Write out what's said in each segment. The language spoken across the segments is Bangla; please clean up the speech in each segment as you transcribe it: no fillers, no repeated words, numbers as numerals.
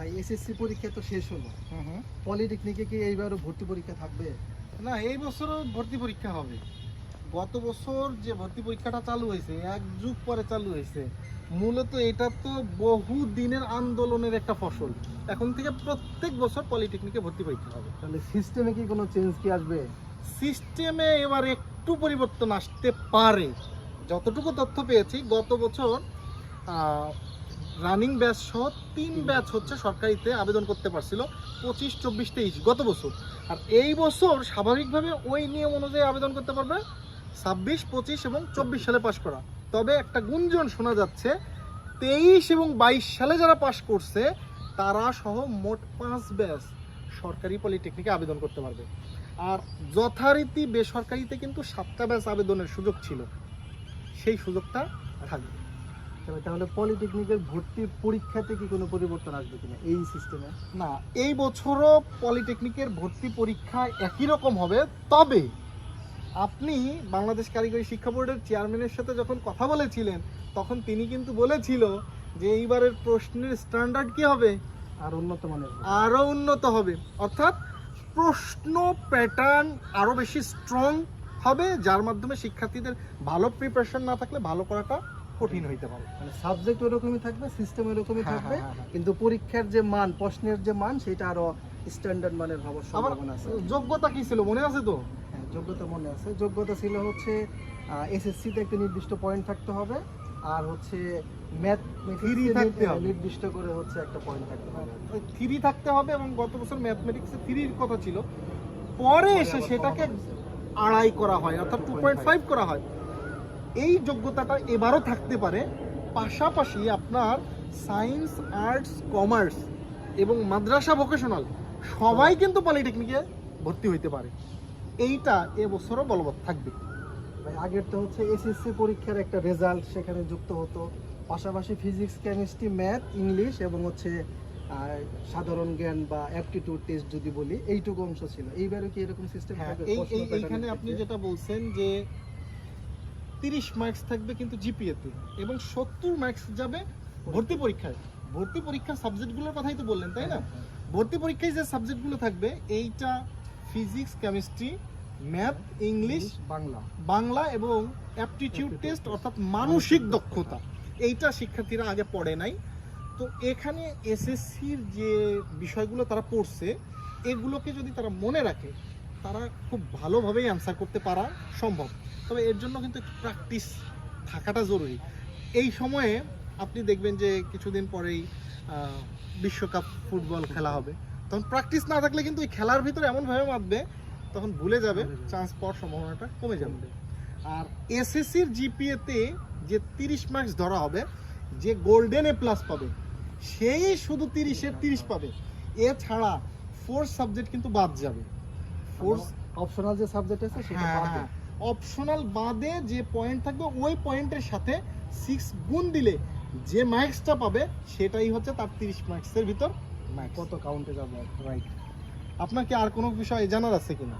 ভাই এসএসসি পরীক্ষা তো শেষ হলো, পলিটেকনিকে কি এইবারও ভর্তি পরীক্ষা থাকবে? না, এই বছরও ভর্তি পরীক্ষা হবে। গত বছর যে ভর্তি পরীক্ষাটা চালু হয়েছে, এক যুগ পরে চালু হয়েছে, মূলত এটা তো বহু দিনের আন্দোলনের একটা ফসল। এখন থেকে প্রত্যেক বছর পলিটেকনিকে ভর্তি পরীক্ষা হবে। তাহলে সিস্টেমে কি কোনো চেঞ্জ কি আসবে? সিস্টেমে এবার একটু পরিবর্তন আসতে পারে। যতটুকু তথ্য পেয়েছি, গত বছর রানিং ব্যাচ সহ 3 ব্যাচ হচ্ছে সরকারিতে আবেদন করতে পারছিল, 25, 24, 23 গত বছর। আর এই বছর স্বাভাবিকভাবে ওই নিয়ম অনুযায়ী আবেদন করতে পারবে 26, 25 এবং 24 সালে পাশ করা। তবে একটা গুঞ্জন শোনা যাচ্ছে, 23 এবং 22 সালে যারা পাশ করছে তারা সহ মোট 5 ব্যাচ সরকারি পলিটেকনিকে আবেদন করতে পারবে। আর যথারীতি বেসরকারিতে কিন্তু 7টা ব্যাচ আবেদনের সুযোগ ছিল, সেই সুযোগটা থাকবে। তাহলে পলিটেকনিকের ভর্তি পরীক্ষাতে কি কোনো পরিবর্তন আসবে কিনা এই সিস্টেমে? না, এই বছরও পলিটেকনিকের ভর্তি পরীক্ষা একই রকম হবে। তবে আপনি বাংলাদেশ কারিগরি শিক্ষা বোর্ডের চেয়ারম্যানের সাথে যখন কথা বলেছিলেন, তখন তিনি কিন্তু বলেছিল যে এইবারের প্রশ্নের স্ট্যান্ডার্ড কি হবে, আর উন্নত মানের আরও উন্নত হবে। অর্থাৎ প্রশ্ন প্যাটার্ন আরও বেশি স্ট্রং হবে, যার মাধ্যমে শিক্ষার্থীদের ভালো প্রিপারেশন না থাকলে ভালো করাটা কঠিন হইতে পারে। মানে সাবজেক্ট ওরকমই থাকবে, সিস্টেম ওরকমই হ্যাঁ, থাকবে, হ্যাঁ, হ্যাঁ। কিন্তু পরীক্ষার যে মান, প্রশ্নের যে মান, সেটা আরো স্ট্যান্ডার্ড মানের হওয়ার আবার সম্ভাবনা আছে। যোগ্যতা কি ছিল মনে আছে তো? হ্যাঁ, যোগ্যতা মনে আছে। যোগ্যতা ছিল হচ্ছে এসএসসিতে একটা নির্দিষ্ট পয়েন্ট থাকতে হবে, আর হচ্ছে ম্যাথ Theory থাকতে হবে। নির্দিষ্ট করে হচ্ছে একটা পয়েন্ট থাকতে হবে। থ্রি থাকতে হবে, এবং গত বছর ম্যাথমেটিক্সে 3-র কথা ছিল, পরে এসে সেটাকে 2.5 করা হয়, অর্থাৎ 2.5 করা হয়। এই যোগ্যতাটা এবারও থাকতে পারে। পাশাপাশি আপনার সায়েন্স, আর্টস, কমার্স এবং মাদ্রাসা ভোকেশনাল সবাই কিন্তু পলিটেকনিকে ভর্তি হইতে পারে। এইটা এবছরও বলবৎ থাকবে। ভাই, আগের তো হচ্ছে এসএসসি পরীক্ষার একটা রেজাল্ট সেখানে যুক্ত হতো, পাশাপাশি ফিজিক্স, কেমিস্ট্রি, ম্যাথ, ইংলিশ এবং হচ্ছে সাধারণ জ্ঞান বা অ্যাপটিটিউড টেস্ট যদি বলি, এইটুকু অংশ ছিল। এইবারও কি এরকম সিস্টেম হ্যাঁ, থাকবে? এইখানে আপনি যেটা বলছেন যে 30 মার্কস থাকবে কিন্তু জিপিএতে, এবং 70 মার্কস যাবে ভর্তি পরীক্ষায়। ভর্তি পরীক্ষার সাবজেক্টগুলোর কথাই তো বললেন, তাই না? ভর্তি পরীক্ষায় যে সাবজেক্টগুলো থাকবে, এইটা physics, chemistry, math, English, Bangla এবং অ্যাপটিটিউড টেস্ট, অর্থাৎ মানসিক দক্ষতা। এইটা শিক্ষার্থীরা আগে পড়ে নাই। তো এখানে এসএসসির যে বিষয়গুলো তারা পড়ছে, এগুলোকে যদি তারা মনে রাখে, তারা খুব ভালোভাবেই অ্যান্সার করতে পারা সম্ভব। তবে এর জন্য কিন্তু একটু প্র্যাকটিস থাকাটা জরুরি। এই সময়ে আপনি দেখবেন যে কিছুদিন পরেই বিশ্বকাপ ফুটবল খেলা হবে, তখন প্র্যাকটিস না থাকলে কিন্তু এই খেলার ভিতরে এমনভাবে মাতবে, তখন ভুলে যাবে, চান্স পাওয়ার সম্ভাবনাটা কমে যাবে। আর এসএসসির জিপিএতে যে 30 মার্কস ধরা হবে, যে গোল্ডেন এ প্লাস পাবে সেই শুধু 30-এর 30 পাবে। এছাড়া 4 সাবজেক্ট কিন্তু বাদ যাবে। 4 অপশনাল যে সাবজেক্ট আছে সেটা বাদে। অপশনাল বাদে যে পয়েন্ট থাকবে, ওই পয়েন্টের সাথে 6 গুণ দিলে যে মার্কসটা পাবে সেটাই হচ্ছে তার 30 মার্কসের ভিতর মার্কস। কত কাউন্টে যাবে? রাইট। আপনার কি আর কোনো বিষয় জানার আছে কিনা?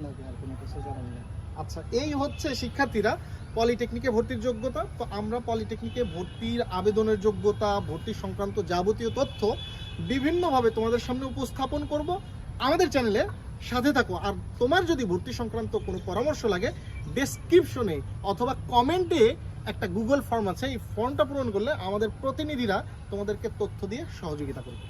নাকি আর কোনো কিছু জানেন না? আচ্ছা, এই হচ্ছে শিক্ষার্থীরা পলিটেকনিকে ভর্তির যোগ্যতা। তো আমরা পলিটেকনিকে ভর্তির আবেদনের যোগ্যতা, ভর্তি সংক্রান্ত যাবতীয় তথ্য বিভিন্নভাবে তোমাদের সামনে উপস্থাপন করব। আমাদের চ্যানেলে সাথে থাকো। আর তোমার যদি ভর্তি সংক্রান্ত কোনো পরামর্শ লাগে, ডেসক্রিপশনে অথবা কমেন্টে একটা গুগল ফর্ম আছে, এই ফর্মটা পূরণ করলে আমাদের প্রতিনিধিরা তোমাদেরকে তথ্য দিয়ে সহযোগিতা করবে।